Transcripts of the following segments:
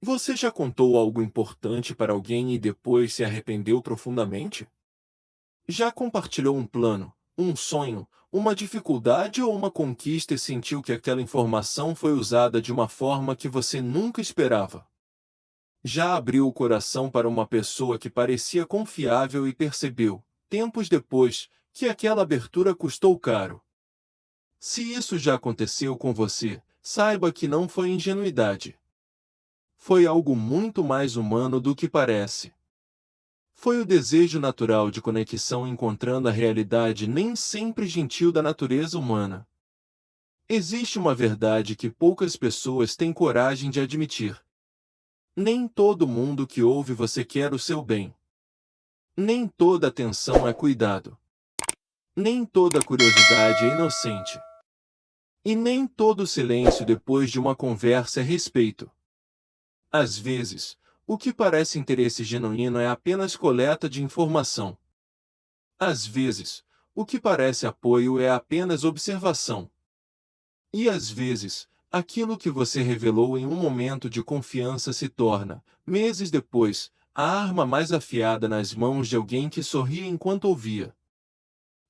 Você já contou algo importante para alguém e depois se arrependeu profundamente? Já compartilhou um plano, um sonho, uma dificuldade ou uma conquista e sentiu que aquela informação foi usada de uma forma que você nunca esperava? Já abriu o coração para uma pessoa que parecia confiável e percebeu, tempos depois, que aquela abertura custou caro? Se isso já aconteceu com você, saiba que não foi ingenuidade. Foi algo muito mais humano do que parece. Foi o desejo natural de conexão encontrando a realidade nem sempre gentil da natureza humana. Existe uma verdade que poucas pessoas têm coragem de admitir. Nem todo mundo que ouve você quer o seu bem. Nem toda atenção é cuidado. Nem toda curiosidade é inocente. E nem todo silêncio depois de uma conversa é respeito. Às vezes, o que parece interesse genuíno é apenas coleta de informação. Às vezes, o que parece apoio é apenas observação. E às vezes, aquilo que você revelou em um momento de confiança se torna, meses depois, a arma mais afiada nas mãos de alguém que sorria enquanto ouvia.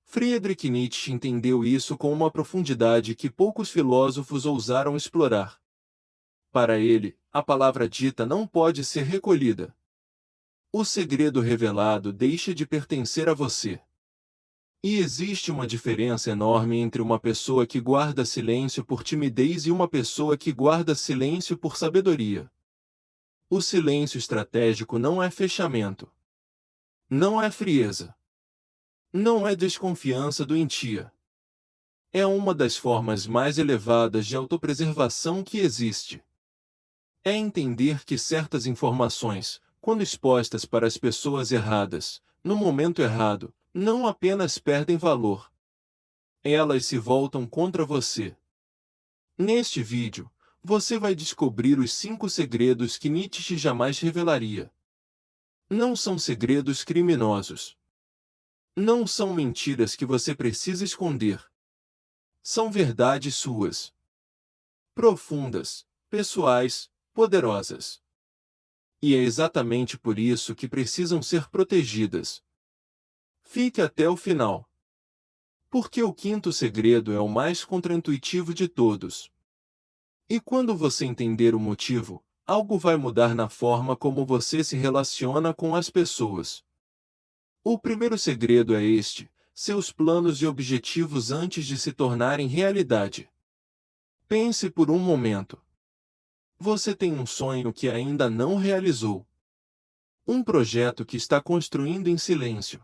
Friedrich Nietzsche entendeu isso com uma profundidade que poucos filósofos ousaram explorar. Para ele, a palavra dita não pode ser recolhida. O segredo revelado deixa de pertencer a você. E existe uma diferença enorme entre uma pessoa que guarda silêncio por timidez e uma pessoa que guarda silêncio por sabedoria. O silêncio estratégico não é fechamento. Não é frieza. Não é desconfiança doentia. É uma das formas mais elevadas de autopreservação que existe. É entender que certas informações, quando expostas para as pessoas erradas, no momento errado, não apenas perdem valor. Elas se voltam contra você. Neste vídeo, você vai descobrir os 5 segredos que Nietzsche jamais revelaria. Não são segredos criminosos. Não são mentiras que você precisa esconder. São verdades suas. Profundas, pessoais, poderosas. E é exatamente por isso que precisam ser protegidas. Fique até o final. Porque o 5º segredo é o mais contraintuitivo de todos. E quando você entender o motivo, algo vai mudar na forma como você se relaciona com as pessoas. O primeiro segredo é este: seus planos e objetivos antes de se tornarem realidade. Pense por um momento. Você tem um sonho que ainda não realizou. Um projeto que está construindo em silêncio.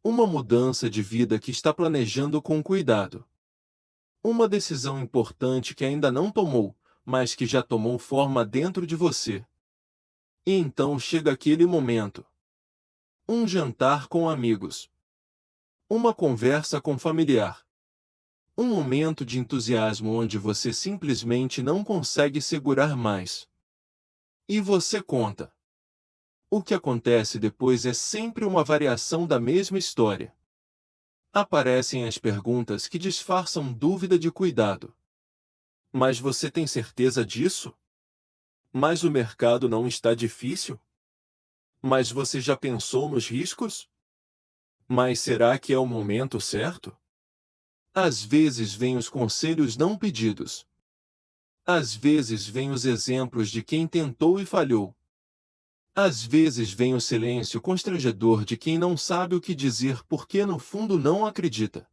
Uma mudança de vida que está planejando com cuidado. Uma decisão importante que ainda não tomou, mas que já tomou forma dentro de você. E então chega aquele momento. Um jantar com amigos. Uma conversa com familiar. Um momento de entusiasmo onde você simplesmente não consegue segurar mais. E você conta. O que acontece depois é sempre uma variação da mesma história. Aparecem as perguntas que disfarçam dúvida de cuidado. Mas você tem certeza disso? Mas o mercado não está difícil? Mas você já pensou nos riscos? Mas será que é o momento certo? Às vezes vêm os conselhos não pedidos. Às vezes vêm os exemplos de quem tentou e falhou. Às vezes vem o silêncio constrangedor de quem não sabe o que dizer porque no fundo não acredita.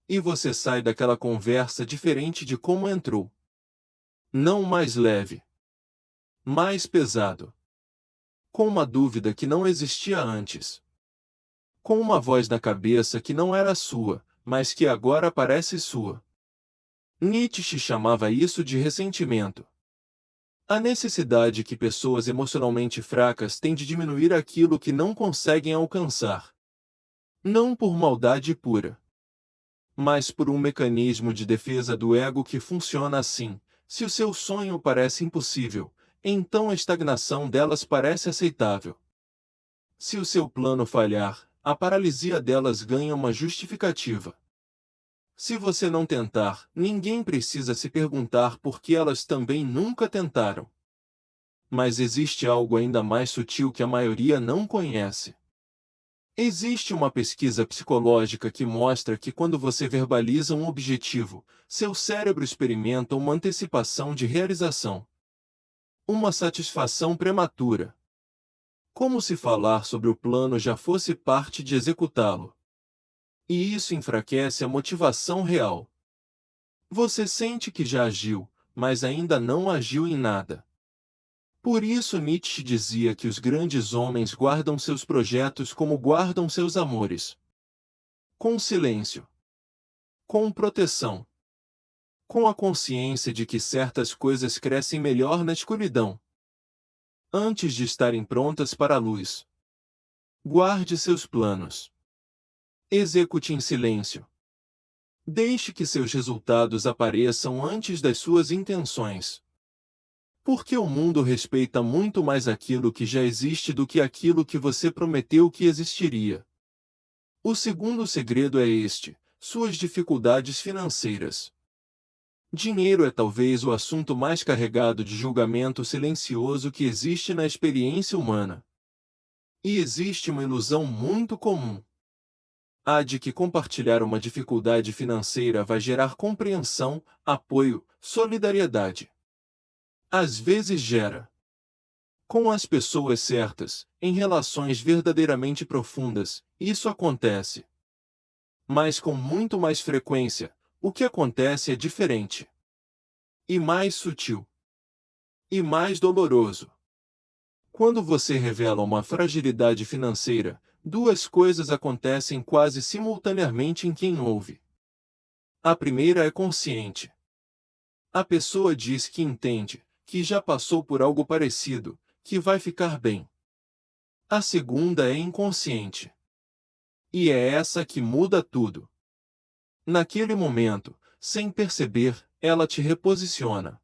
E você sai daquela conversa diferente de como entrou. Não mais leve. Mais pesado. Com uma dúvida que não existia antes. Com uma voz na cabeça que não era sua, mas que agora parece sua. Nietzsche chamava isso de ressentimento. A necessidade que pessoas emocionalmente fracas têm de diminuir aquilo que não conseguem alcançar. Não por maldade pura, mas por um mecanismo de defesa do ego que funciona assim: se o seu sonho parece impossível, então a estagnação delas parece aceitável. Se o seu plano falhar, a paralisia delas ganha uma justificativa. Se você não tentar, ninguém precisa se perguntar por que elas também nunca tentaram. Mas existe algo ainda mais sutil que a maioria não conhece. Existe uma pesquisa psicológica que mostra que quando você verbaliza um objetivo, seu cérebro experimenta uma antecipação de realização. Uma satisfação prematura. Como se falar sobre o plano já fosse parte de executá-lo. E isso enfraquece a motivação real. Você sente que já agiu, mas ainda não agiu em nada. Por isso Nietzsche dizia que os grandes homens guardam seus projetos como guardam seus amores. Com silêncio. Com proteção. Com a consciência de que certas coisas crescem melhor na escuridão. Antes de estarem prontas para a luz. Guarde seus planos. Execute em silêncio. Deixe que seus resultados apareçam antes das suas intenções. Porque o mundo respeita muito mais aquilo que já existe do que aquilo que você prometeu que existiria. O segundo segredo é este: suas dificuldades financeiras. Dinheiro é talvez o assunto mais carregado de julgamento silencioso que existe na experiência humana. E existe uma ilusão muito comum. A de que compartilhar uma dificuldade financeira vai gerar compreensão, apoio, solidariedade. Às vezes gera. Com as pessoas certas, em relações verdadeiramente profundas, isso acontece. Mas com muito mais frequência, o que acontece é diferente. E mais sutil. E mais doloroso. Quando você revela uma fragilidade financeira, duas coisas acontecem quase simultaneamente em quem ouve. A primeira é consciente. A pessoa diz que entende, que já passou por algo parecido, que vai ficar bem. A segunda é inconsciente. E é essa que muda tudo. Naquele momento, sem perceber, ela te reposiciona.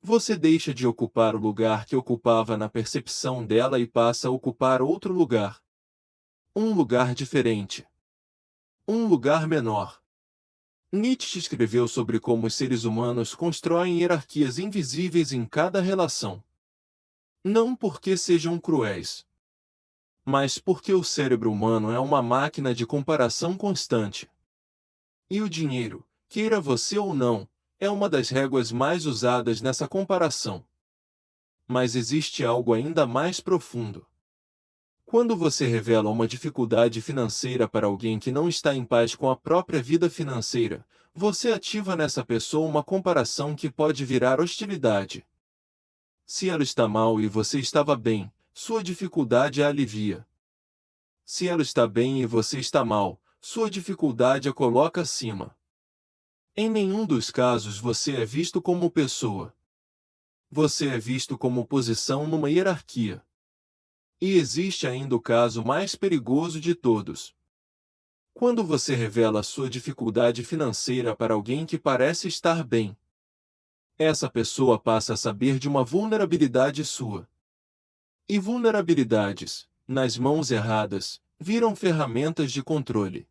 Você deixa de ocupar o lugar que ocupava na percepção dela e passa a ocupar outro lugar. Um lugar diferente. Um lugar menor. Nietzsche escreveu sobre como os seres humanos constroem hierarquias invisíveis em cada relação. Não porque sejam cruéis, mas porque o cérebro humano é uma máquina de comparação constante. E o dinheiro, queira você ou não, é uma das réguas mais usadas nessa comparação. Mas existe algo ainda mais profundo. Quando você revela uma dificuldade financeira para alguém que não está em paz com a própria vida financeira, você ativa nessa pessoa uma comparação que pode virar hostilidade. Se ela está mal e você estava bem, sua dificuldade a alivia. Se ela está bem e você está mal, sua dificuldade a coloca acima. Em nenhum dos casos você é visto como pessoa. Você é visto como posição numa hierarquia. E existe ainda o caso mais perigoso de todos. Quando você revela sua dificuldade financeira para alguém que parece estar bem, essa pessoa passa a saber de uma vulnerabilidade sua. E vulnerabilidades, nas mãos erradas, viram ferramentas de controle.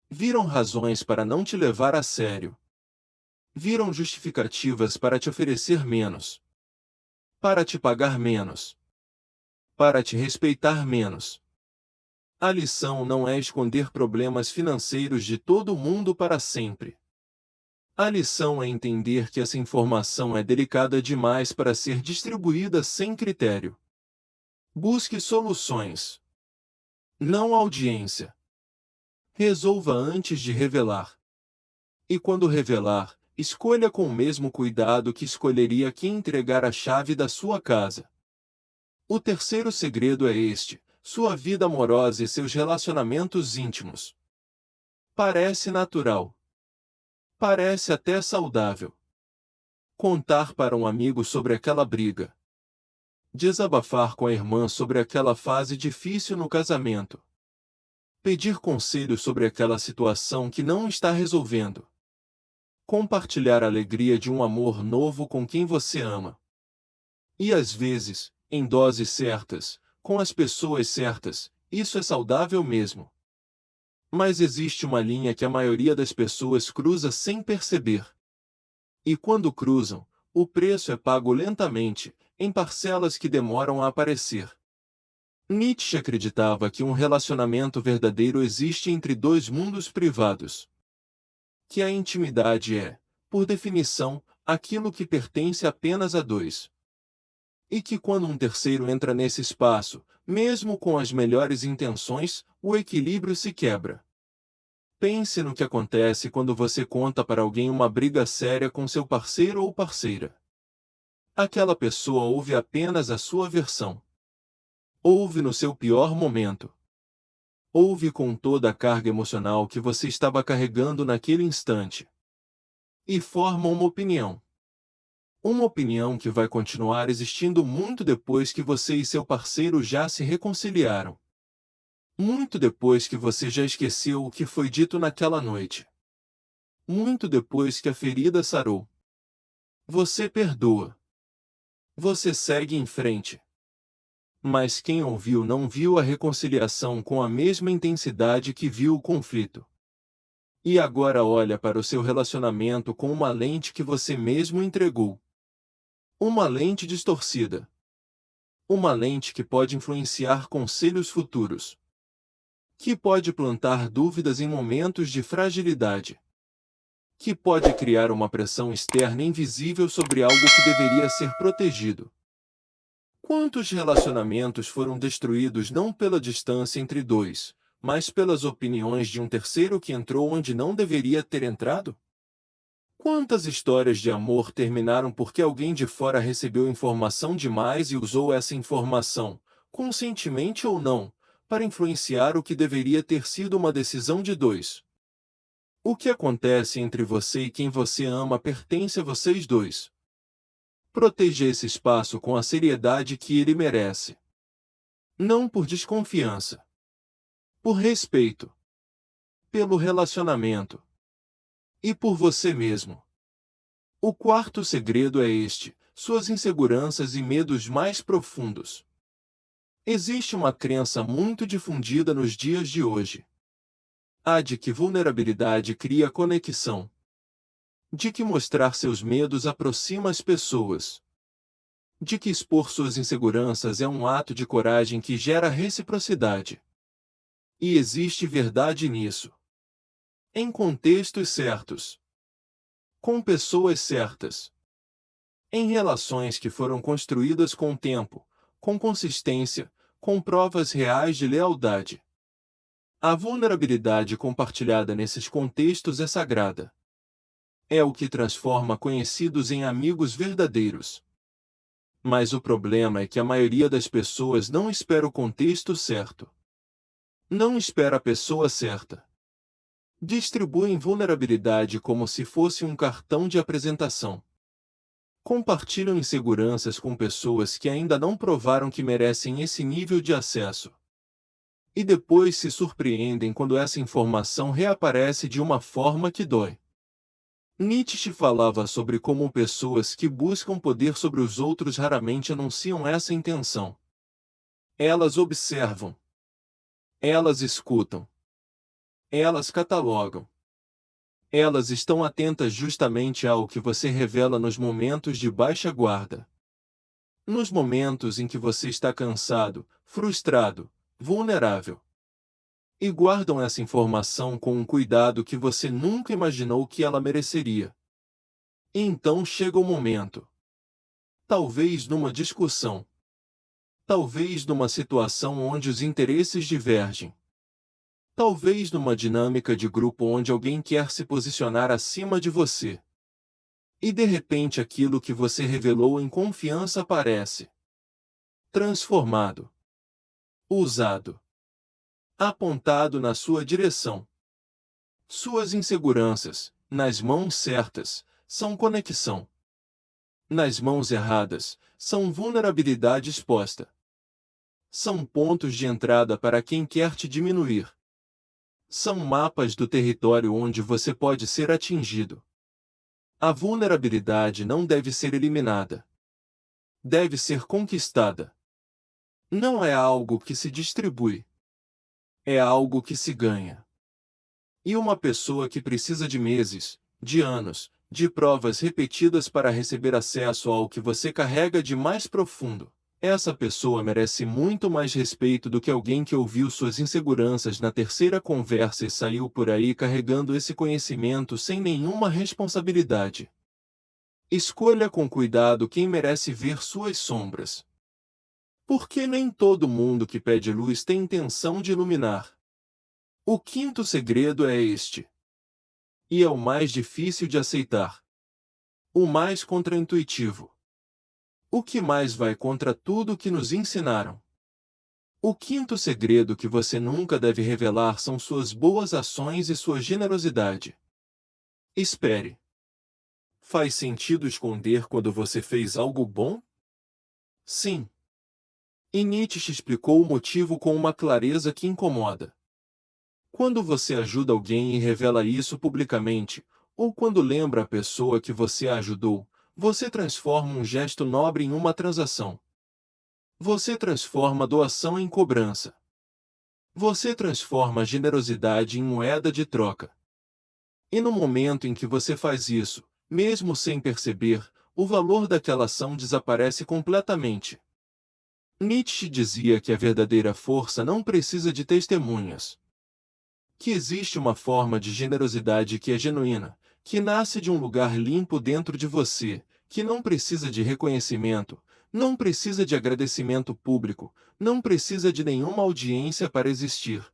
Viram razões para não te levar a sério. Viram justificativas para te oferecer menos. Para te pagar menos. Para te respeitar menos. A lição não é esconder problemas financeiros de todo mundo para sempre. A lição é entender que essa informação é delicada demais para ser distribuída sem critério. Busque soluções. Não audiência. Resolva antes de revelar. E quando revelar, escolha com o mesmo cuidado que escolheria quem entregar a chave da sua casa. O terceiro segredo é este: sua vida amorosa e seus relacionamentos íntimos. Parece natural. Parece até saudável. Contar para um amigo sobre aquela briga. Desabafar com a irmã sobre aquela fase difícil no casamento. Pedir conselho sobre aquela situação que não está resolvendo. Compartilhar a alegria de um amor novo com quem você ama. E às vezes, em doses certas, com as pessoas certas, isso é saudável mesmo. Mas existe uma linha que a maioria das pessoas cruza sem perceber. E quando cruzam, o preço é pago lentamente, em parcelas que demoram a aparecer. Nietzsche acreditava que um relacionamento verdadeiro existe entre dois mundos privados. Que a intimidade é, por definição, aquilo que pertence apenas a dois. E que quando um terceiro entra nesse espaço, mesmo com as melhores intenções, o equilíbrio se quebra. Pense no que acontece quando você conta para alguém uma briga séria com seu parceiro ou parceira. Aquela pessoa ouve apenas a sua versão. Ouve no seu pior momento. Ouve com toda a carga emocional que você estava carregando naquele instante. E forma uma opinião. Uma opinião que vai continuar existindo muito depois que você e seu parceiro já se reconciliaram. Muito depois que você já esqueceu o que foi dito naquela noite. Muito depois que a ferida sarou. Você perdoa. Você segue em frente. Mas quem ouviu não viu a reconciliação com a mesma intensidade que viu o conflito. E agora olha para o seu relacionamento com uma lente que você mesmo entregou. Uma lente distorcida. Uma lente que pode influenciar conselhos futuros. Que pode plantar dúvidas em momentos de fragilidade. Que pode criar uma pressão externa invisível sobre algo que deveria ser protegido. Quantos relacionamentos foram destruídos não pela distância entre dois, mas pelas opiniões de um terceiro que entrou onde não deveria ter entrado? Quantas histórias de amor terminaram porque alguém de fora recebeu informação demais e usou essa informação, conscientemente ou não, para influenciar o que deveria ter sido uma decisão de dois? O que acontece entre você e quem você ama pertence a vocês dois. Proteja esse espaço com a seriedade que ele merece. Não por desconfiança. Por respeito. Pelo relacionamento. E por você mesmo. O quarto segredo é este: suas inseguranças e medos mais profundos. Existe uma crença muito difundida nos dias de hoje. A de que vulnerabilidade cria conexão. De que mostrar seus medos aproxima as pessoas. De que expor suas inseguranças é um ato de coragem que gera reciprocidade. E existe verdade nisso. Em contextos certos. Com pessoas certas. Em relações que foram construídas com tempo, com consistência, com provas reais de lealdade. A vulnerabilidade compartilhada nesses contextos é sagrada. É o que transforma conhecidos em amigos verdadeiros. Mas o problema é que a maioria das pessoas não espera o contexto certo. Não espera a pessoa certa. Distribuem vulnerabilidade como se fosse um cartão de apresentação. Compartilham inseguranças com pessoas que ainda não provaram que merecem esse nível de acesso. E depois se surpreendem quando essa informação reaparece de uma forma que dói. Nietzsche falava sobre como pessoas que buscam poder sobre os outros raramente anunciam essa intenção. Elas observam. Elas escutam. Elas catalogam. Elas estão atentas justamente ao que você revela nos momentos de baixa guarda. Nos momentos em que você está cansado, frustrado, vulnerável. E guardam essa informação com um cuidado que você nunca imaginou que ela mereceria. E então chega o momento. Talvez numa discussão. Talvez numa situação onde os interesses divergem. Talvez numa dinâmica de grupo onde alguém quer se posicionar acima de você. E de repente aquilo que você revelou em confiança aparece. Transformado. Usado. Apontado na sua direção. Suas inseguranças, nas mãos certas, são conexão. Nas mãos erradas, são vulnerabilidade exposta. São pontos de entrada para quem quer te diminuir. São mapas do território onde você pode ser atingido. A vulnerabilidade não deve ser eliminada. Deve ser conquistada. Não é algo que se distribui. É algo que se ganha. E uma pessoa que precisa de meses, de anos, de provas repetidas para receber acesso ao que você carrega de mais profundo. Essa pessoa merece muito mais respeito do que alguém que ouviu suas inseguranças na terceira conversa e saiu por aí carregando esse conhecimento sem nenhuma responsabilidade. Escolha com cuidado quem merece ver suas sombras. Porque nem todo mundo que pede luz tem intenção de iluminar. O quinto segredo é este. E é o mais difícil de aceitar. O mais contraintuitivo. O que mais vai contra tudo que nos ensinaram. O quinto segredo que você nunca deve revelar são suas boas ações e sua generosidade. Espere. Faz sentido esconder quando você fez algo bom? Sim. E Nietzsche explicou o motivo com uma clareza que incomoda. Quando você ajuda alguém e revela isso publicamente, ou quando lembra a pessoa que você a ajudou, você transforma um gesto nobre em uma transação. Você transforma a doação em cobrança. Você transforma a generosidade em moeda de troca. E no momento em que você faz isso, mesmo sem perceber, o valor daquela ação desaparece completamente. Nietzsche dizia que a verdadeira força não precisa de testemunhas. Que existe uma forma de generosidade que é genuína, que nasce de um lugar limpo dentro de você, que não precisa de reconhecimento, não precisa de agradecimento público, não precisa de nenhuma audiência para existir.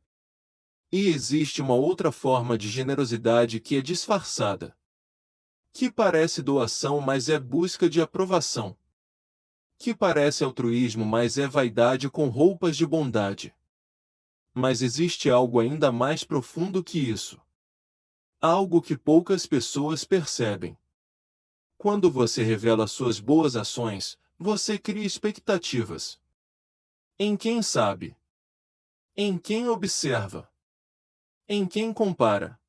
E existe uma outra forma de generosidade que é disfarçada. Que parece doação, mas é busca de aprovação. Que parece altruísmo, mas é vaidade com roupas de bondade. Mas existe algo ainda mais profundo que isso. Algo que poucas pessoas percebem. Quando você revela suas boas ações, você cria expectativas. Em quem sabe? Em quem observa? Em quem compara?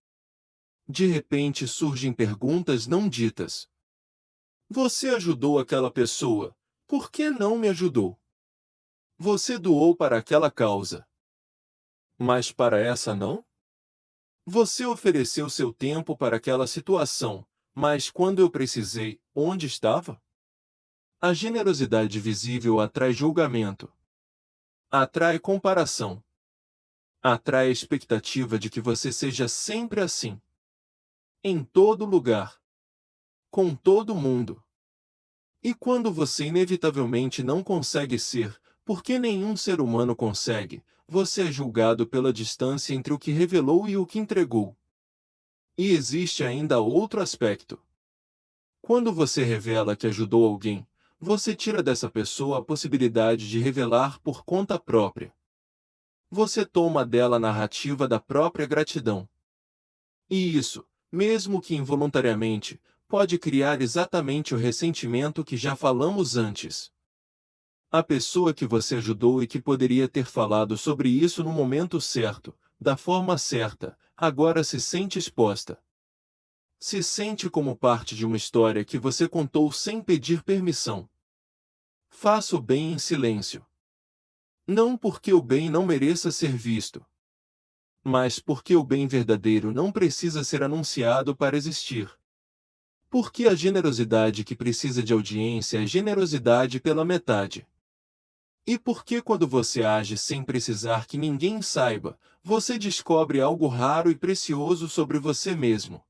De repente surgem perguntas não ditas. Você ajudou aquela pessoa, por que não me ajudou? Você doou para aquela causa, mas para essa não? Você ofereceu seu tempo para aquela situação, mas quando eu precisei, onde estava? A generosidade visível atrai julgamento. Atrai comparação. Atrai a expectativa de que você seja sempre assim. Em todo lugar. Com todo mundo. E quando você inevitavelmente não consegue ser, porque nenhum ser humano consegue, você é julgado pela distância entre o que revelou e o que entregou. E existe ainda outro aspecto. Quando você revela que ajudou alguém, você tira dessa pessoa a possibilidade de revelar por conta própria. Você toma dela a narrativa da própria gratidão. E isso, mesmo que involuntariamente, pode criar exatamente o ressentimento que já falamos antes. A pessoa que você ajudou e que poderia ter falado sobre isso no momento certo, da forma certa, agora se sente exposta. Se sente como parte de uma história que você contou sem pedir permissão. Faça o bem em silêncio. Não porque o bem não mereça ser visto, mas porque o bem verdadeiro não precisa ser anunciado para existir. Porque a generosidade que precisa de audiência é generosidade pela metade. E porque quando você age sem precisar que ninguém saiba, você descobre algo raro e precioso sobre você mesmo.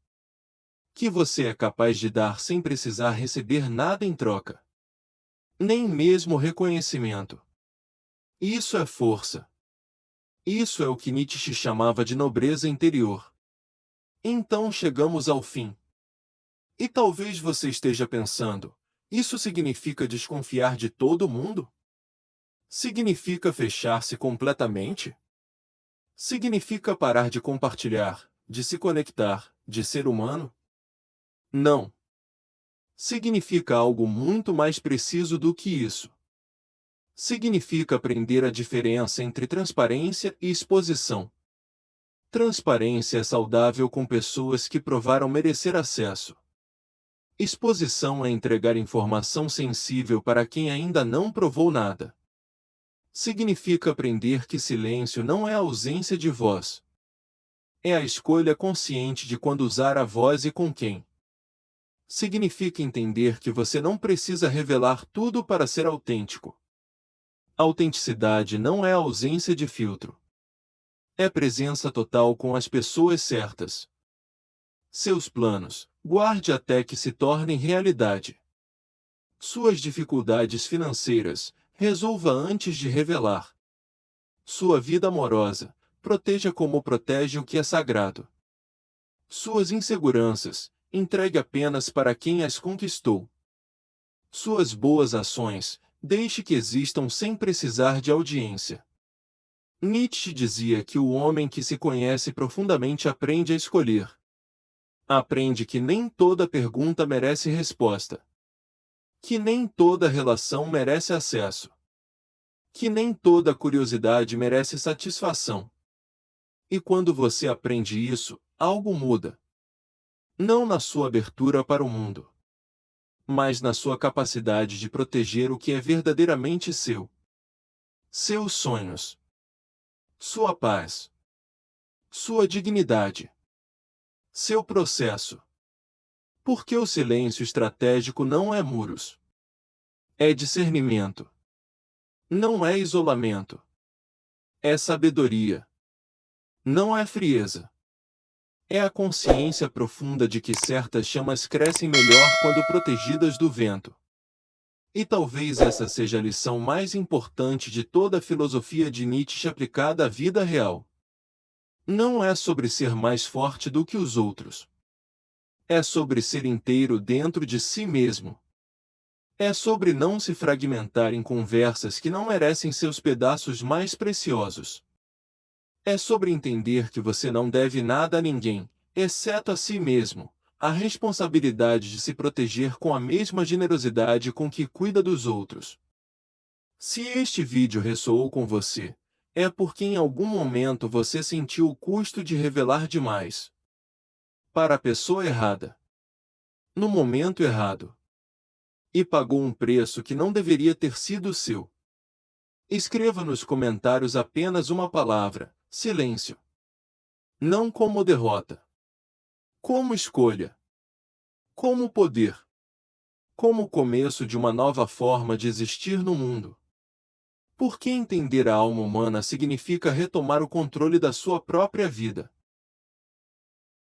Que você é capaz de dar sem precisar receber nada em troca. Nem mesmo reconhecimento. Isso é força. Isso é o que Nietzsche chamava de nobreza interior. Então chegamos ao fim. E talvez você esteja pensando, isso significa desconfiar de todo mundo? Significa fechar-se completamente? Significa parar de compartilhar, de se conectar, de ser humano? Não. Significa algo muito mais preciso do que isso. Significa aprender a diferença entre transparência e exposição. Transparência é saudável com pessoas que provaram merecer acesso. Exposição é entregar informação sensível para quem ainda não provou nada. Significa aprender que silêncio não é a ausência de voz. É a escolha consciente de quando usar a voz e com quem. significa entender que você não precisa revelar tudo para ser autêntico. Autenticidade não é ausência de filtro. É presença total com as pessoas certas. Seus planos, guarde até que se tornem realidade. Suas dificuldades financeiras, resolva antes de revelar. Sua vida amorosa, proteja como protege o que é sagrado. Suas inseguranças, entregue apenas para quem as conquistou. Suas boas ações, deixe que existam sem precisar de audiência. Nietzsche dizia que o homem que se conhece profundamente aprende a escolher. Aprende que nem toda pergunta merece resposta. Que nem toda relação merece acesso. Que nem toda curiosidade merece satisfação. E quando você aprende isso, algo muda. Não na sua abertura para o mundo, mas na sua capacidade de proteger o que é verdadeiramente seu. Seus sonhos. Sua paz. Sua dignidade. Seu processo. Porque o silêncio estratégico não é muros. É discernimento. Não é isolamento. É sabedoria. Não é frieza. É a consciência profunda de que certas chamas crescem melhor quando protegidas do vento. E talvez essa seja a lição mais importante de toda a filosofia de Nietzsche aplicada à vida real. Não é sobre ser mais forte do que os outros. É sobre ser inteiro dentro de si mesmo. É sobre não se fragmentar em conversas que não merecem seus pedaços mais preciosos. É sobre entender que você não deve nada a ninguém, exceto a si mesmo, a responsabilidade de se proteger com a mesma generosidade com que cuida dos outros. Se este vídeo ressoou com você, é porque em algum momento você sentiu o custo de revelar demais. Para a pessoa errada. No momento errado. E pagou um preço que não deveria ter sido seu. Escreva nos comentários apenas uma palavra: silêncio. Não como derrota. Como escolha. Como poder. Como começo de uma nova forma de existir no mundo. Porque entender a alma humana significa retomar o controle da sua própria vida.